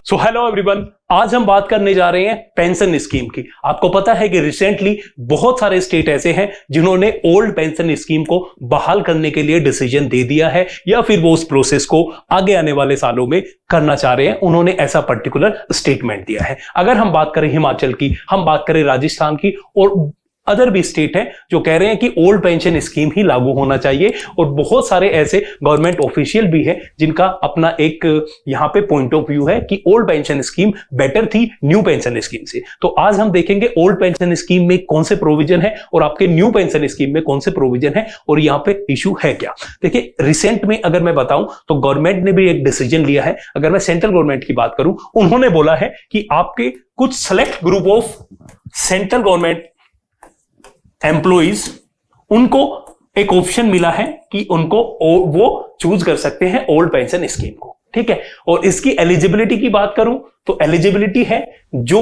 So hello everyone, आज हम बात करने जा रहे हैं पेंशन स्कीम की। आपको पता है कि रिसेंटली बहुत सारे स्टेट ऐसे हैं जिन्होंने ओल्ड पेंशन स्कीम को बहाल करने के लिए डिसीजन दे दिया है या फिर वो उस प्रोसेस को आगे आने वाले सालों में करना चाह रहे हैं। उन्होंने ऐसा पर्टिकुलर स्टेटमेंट दिया है। अगर हम बात करें हिमाचल की, हम बात करें राजस्थान की और अदर भी स्टेट है जो कह रहे हैं कि ओल्ड पेंशन स्कीम ही लागू होना चाहिए, और बहुत सारे ऐसे गवर्नमेंट ऑफिशियल भी है जिनका अपना एक यहां पे पॉइंट ऑफ व्यू है कि ओल्ड पेंशन स्कीम बेटर थी न्यू पेंशन स्कीम से। तो आज हम देखेंगे ओल्ड पेंशन स्कीम में कौन से प्रोविजन है और आपके न्यू पेंशन स्कीम में कौन से प्रोविजन है और यहां पे इशू है क्या। देखिए, रिसेंट में अगर मैं बताऊं तो गवर्नमेंट ने भी एक डिसीजन लिया है। अगर मैं सेंट्रल गवर्नमेंट की बात करूं, उन्होंने बोला है कि आपके कुछ select group of central government employees, उनको एक ऑप्शन मिला है कि उनको वो चूज कर सकते हैं ओल्ड पेंशन स्कीम को। ठीक है, और इसकी एलिजिबिलिटी की बात करूं तो एलिजिबिलिटी है जो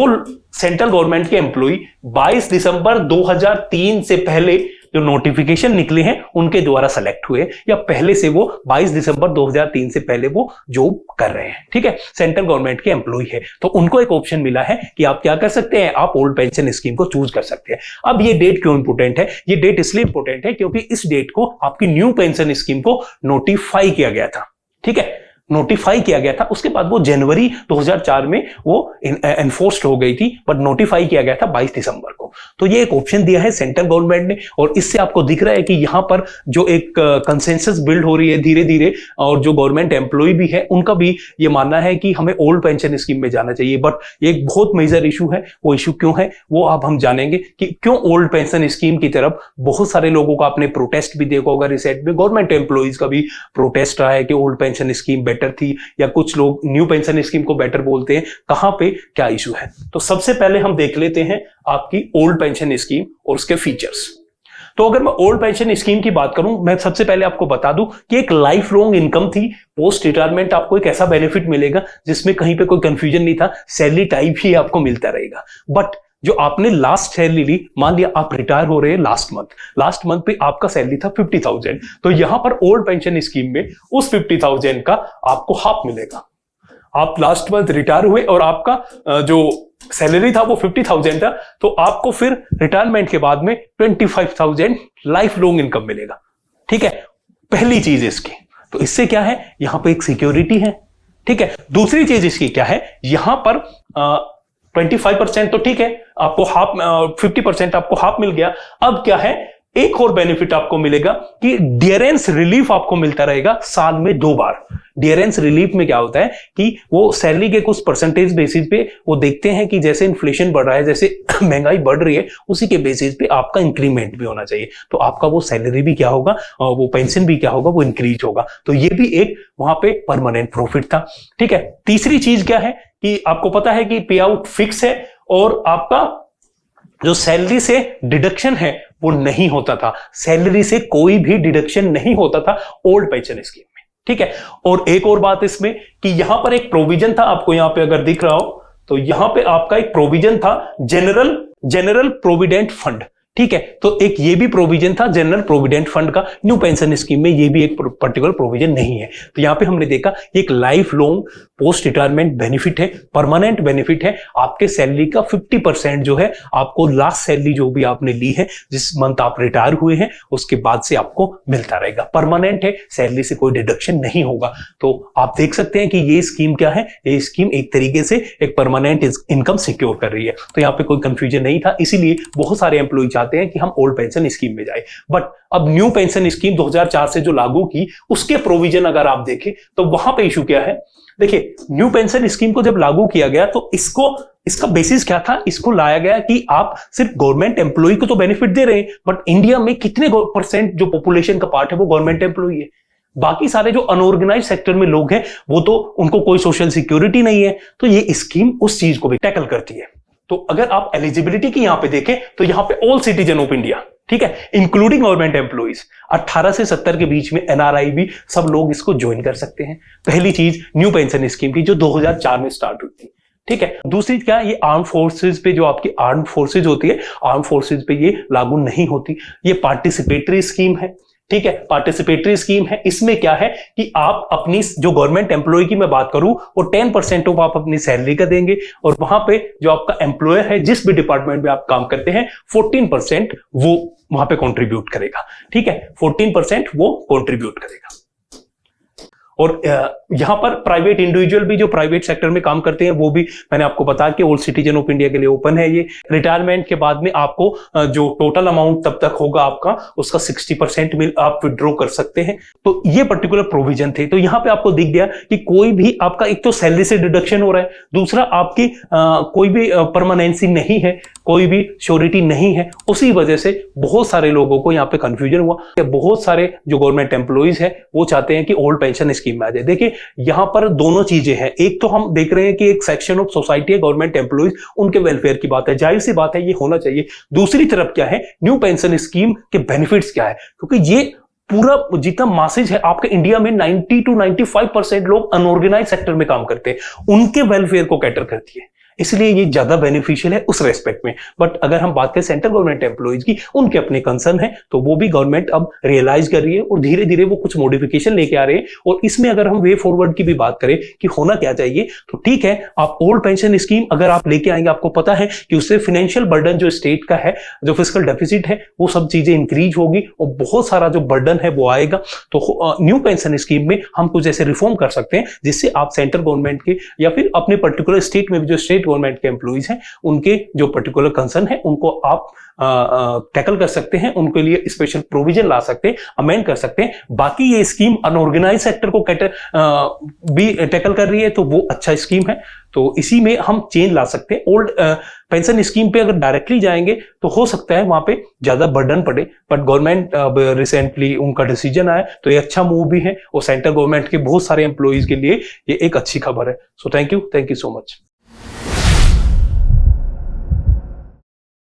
सेंट्रल गवर्नमेंट के एम्प्लॉय 22 दिसंबर 2003 से पहले जो नोटिफिकेशन निकले हैं उनके द्वारा सेलेक्ट हुए, या पहले से वो 22 दिसंबर 2003 से पहले वो जॉब कर रहे हैं। ठीक है, सेंट्रल गवर्नमेंट के एम्प्लॉय है, तो उनको एक ऑप्शन मिला है कि आप क्या कर सकते हैं, आप ओल्ड पेंशन स्कीम को चूज कर सकते हैं। अब ये डेट क्यों इंपोर्टेंट है? ये डेट इसलिए इंपोर्टेंट है क्योंकि इस डेट को आपकी न्यू पेंशन स्कीम को नोटिफाई किया गया था। ठीक है, नोटिफाई किया गया था, उसके बाद वो जनवरी 2004 में वो एनफोर्स्ड हो गई थी, बट नोटिफाई किया गया था 22 दिसंबर को। तो ये एक ऑप्शन दिया है सेंट्रल गवर्नमेंट ने, और इससे आपको दिख रहा है कि यहां पर जो एक कंसेंसस बिल्ड हो रही है धीरे धीरे, और जो गवर्नमेंट एम्प्लॉय भी है उनका भी ये मानना है कि हमें ओल्ड पेंशन स्कीम में जाना चाहिए। बट एक बहुत मेजर इशू है, वो इशू क्यों है वो अब हम जानेंगे कि क्यों ओल्ड पेंशन स्कीम की तरफ बहुत सारे लोगों का आपने प्रोटेस्ट भी देखा होगा। रिसेंट में गवर्नमेंट एम्प्लॉयज का भी प्रोटेस्ट रहा है कि ओल्ड पेंशन स्कीम बेटर थी, या कुछ लोग न्यू पेंशन स्कीम को बेटर बोलते हैं। कहां पे क्या इशू है, तो सबसे पहले हम देख लेते हैं आपकी ओल्ड पेंशन स्कीम और उसके फीचर्स। तो अगर मैं ओल्ड पेंशन स्कीम की बात करूं, मैं सबसे पहले आपको बता दूं कि एक लाइफ लॉन्ग इनकम थी। पोस्ट रिटायरमेंट आपको एक ऐसा बेनिफिट मिलेगा जिसमें कहीं पे कोई कंफ्यूजन नहीं था, सैलरी टाइप ही आपको मिलता रहेगा। बट जो आपने लास्ट सैलरी ली, मान लिया आप रिटायर हो रहे हैं लास्ट मंथ पे आपका सैलरी था 50,000, तो यहां पर ओल्ड पेंशन स्कीम में उस 50,000 का आपको हाफ मिलेगा। आप लास्ट मंथ रिटायर हुए और आपका जो सैलरी था वो 50,000 था, तो आपको फिर रिटायरमेंट के बाद में 25,000 लाइफ लॉन्ग इनकम मिलेगा। ठीक है, पहली चीज इसकी, तो इससे क्या है, यहां पे एक सिक्योरिटी है। ठीक है, दूसरी चीज इसकी क्या है, यहां पर 25% तो ठीक है, आपको हाफ 50% आपको हाफ मिल गया। अब क्या है, एक और बेनिफिट आपको मिलेगा कि डियरेंस रिलीफ आपको मिलता रहेगा साल में 2 बार। डियरेंस रिलीफ में क्या होता है कि वो सैलरी के कुछ परसेंटेज बेसिस पे वो देखते हैं कि जैसे इन्फ्लेशन बढ़ रहा है, जैसे महंगाई बढ़ रही है, उसी के बेसिस पे आपका इंक्रीमेंट भी होना चाहिए। तो आपका वो सैलरी भी क्या होगा, वो पेंशन भी क्या होगा, वो इंक्रीज होगा। तो ये भी एक वहां पे परमानेंट प्रॉफिट था। ठीक है, तीसरी चीज क्या है कि आपको पता है कि पे आउट फिक्स है, और आपका जो सैलरी से डिडक्शन है वो नहीं होता था। सैलरी से कोई भी डिडक्शन नहीं होता था ओल्ड पेंशन स्कीम में। ठीक है, और एक और बात इसमें कि यहां पर एक प्रोविजन था, आपको यहां पे अगर दिख रहा हो तो यहां पे आपका एक प्रोविजन था जनरल प्रोविडेंट फंड। ठीक है, तो एक ये भी प्रोविजन था जनरल प्रोविडेंट फंड का। न्यू पेंशन स्कीम में ये भी एक पर्टिकुलर प्रोविजन नहीं है। तो यहां पे हमने देखा एक life long post retirement benefit है, परमानेंट बेनिफिट है। आपके सैलरी का 50% जो है आपको लास्ट सैलरी जो भी आपने ली है, जिस मंथ आप रिटायर हुए हैं उसके बाद से आपको मिलता रहेगा। परमानेंट है, सैलरी से कोई डिडक्शन नहीं होगा। तो आप देख सकते हैं कि ये स्कीम क्या है, ये स्कीम एक तरीके से एक परमानेंट इनकम सिक्योर कर रही है। तो यहाँ पे कोई कंफ्यूजन नहीं था, इसीलिए बहुत सारे एम्प्लॉय चाहते हैं कि हम ओल्ड पेंशन स्कीम में जाए। बट अब न्यू पेंशन स्कीम 2004 से जो लागू की, उसके प्रोविजन अगर आप देखें तो वहां पे इशू क्या है। देखिए, न्यू पेंशन स्कीम को जब लागू किया गया तो इसका बेसिस क्या था, इसको लाया गया कि आप सिर्फ गवर्नमेंट एम्प्लॉय को तो बेनिफिट दे रहे हैं, बट इंडिया में कितने परसेंट जो पॉपुलेशन का पार्ट है वो गवर्नमेंट एम्प्लॉय है। बाकी सारे जो अनऑर्गेनाइज सेक्टर में लोग हैं वो तो उनको कोई सोशल सिक्योरिटी नहीं है। तो ये स्कीम उस चीज को भी टैकल करती है। तो अगर आप एलिजिबिलिटी की यहां पे देखें तो यहां पे ऑल सिटीजन ऑफ इंडिया, ठीक है, इंक्लूडिंग गवर्नमेंट एम्प्लॉइज, 18 से 70 के बीच में एनआरआई भी सब लोग इसको ज्वाइन कर सकते हैं। पहली चीज न्यू पेंशन स्कीम की जो 2004 में स्टार्ट हुई थी। ठीक है, दूसरी क्या, ये आर्म फोर्सेज पे जो आपकी आर्म फोर्सेज होती है, आर्म फोर्सेज पे ये लागू नहीं होती। ये पार्टिसिपेटरी स्कीम है। ठीक है, पार्टिसिपेटरी स्कीम है। इसमें क्या है कि आप अपनी जो गवर्नमेंट एम्प्लॉय की मैं बात करूं, वो 10% ऑफ आप अपनी सैलरी का देंगे, और वहां पे जो आपका एम्प्लॉयर है, जिस भी डिपार्टमेंट में आप काम करते हैं, 14% वो वहां पे कंट्रीब्यूट करेगा। ठीक है, 14% वो कंट्रीब्यूट करेगा। और यहां पर प्राइवेट इंडिविजुअल भी जो प्राइवेट सेक्टर में काम करते हैं, वो भी मैंने आपको बताया कि ओल्ड सिटीजन ऑफ इंडिया के लिए ओपन है ये। रिटायरमेंट के बाद में आपको जो टोटल अमाउंट तब तक होगा आपका, उसका 60% में आप विड्रॉ कर सकते हैं। तो ये पर्टिकुलर प्रोविजन थे। तो यहां पे आपको दिख गया कि कोई भी आपका, एक तो सैलरी से डिडक्शन हो रहा है, दूसरा आपकी कोई भी परमानेंसी नहीं है, कोई भी श्योरिटी नहीं है। उसी वजह से बहुत सारे लोगों को यहाँ पे कंफ्यूजन हुआ। बहुत सारे जो गवर्नमेंट एम्प्लॉइज हैं वो चाहते हैं कि ओल्ड पेंशन स्कीम में आ जाए। देखिए यहां पर दोनों चीजें हैं। एक तो हम देख रहे हैं कि एक सेक्शन ऑफ सोसाइटी है गवर्नमेंट एम्प्लॉइज, उनके वेलफेयर की बात है, जाहिर सी बात है ये होना चाहिए। दूसरी तरफ क्या है, न्यू पेंशन स्कीम के बेनिफिट्स क्या है, क्योंकि ये पूरा जितना मासेज है आपके इंडिया में 90 to 95% लोग अनऑर्गेनाइज सेक्टर में काम करते हैं, उनके वेलफेयर को कैटर करती है, इसलिए ये ज्यादा बेनिफिशियल है उस रेस्पेक्ट में। बट अगर हम बात करें सेंट्रल गवर्नमेंट एम्प्लॉइज की, उनके अपने कंसर्न है, तो वो भी गवर्नमेंट अब रियलाइज कर रही है और धीरे धीरे वो कुछ मॉडिफिकेशन लेके आ रहे हैं। और इसमें अगर हम वे फॉरवर्ड की भी बात करें कि होना क्या चाहिए, तो ठीक है, आप ओल्ड पेंशन स्कीम अगर आप लेके आएंगे, आपको पता है कि उससे फाइनेंशियल बर्डन जो स्टेट का है, जो फिस्कल डेफिसिट है, वो सब चीजें इंक्रीज होगी और बहुत सारा जो बर्डन है वो आएगा। तो न्यू पेंशन स्कीम में हम कुछ ऐसे रिफॉर्म कर सकते हैं जिससे आप सेंट्रल गवर्नमेंट के या फिर अपने पर्टिकुलर स्टेट में भी जो स्टेट गवर्नमेंट के एम्प्लॉइज हैं, उनके जो पर्टिकुलर कंसर्न है उनको आप टैकल कर सकते हैं, उनके लिए स्पेशल प्रोविजन ला सकते हैं, अमेंड कर सकते हैं। बाकी ये स्कीम अनऑर्गेनाइज सेक्टर को भी टैकल कर रही है, तो वो अच्छा स्कीम है। तो इसी में हम चेंज ला सकते हैं। ओल्ड पेंशन स्कीम पे अगर डायरेक्टली जाएंगे तो हो सकता है वहां पे ज्यादा बर्डन पड़े, बट गवर्नमेंट रिसेंटली उनका डिसीजन आया, तो ये अच्छा मूव भी है और सेंट्रल गवर्नमेंट के बहुत सारे एम्प्लॉइज के लिए ये एक अच्छी खबर है। So thank you so much.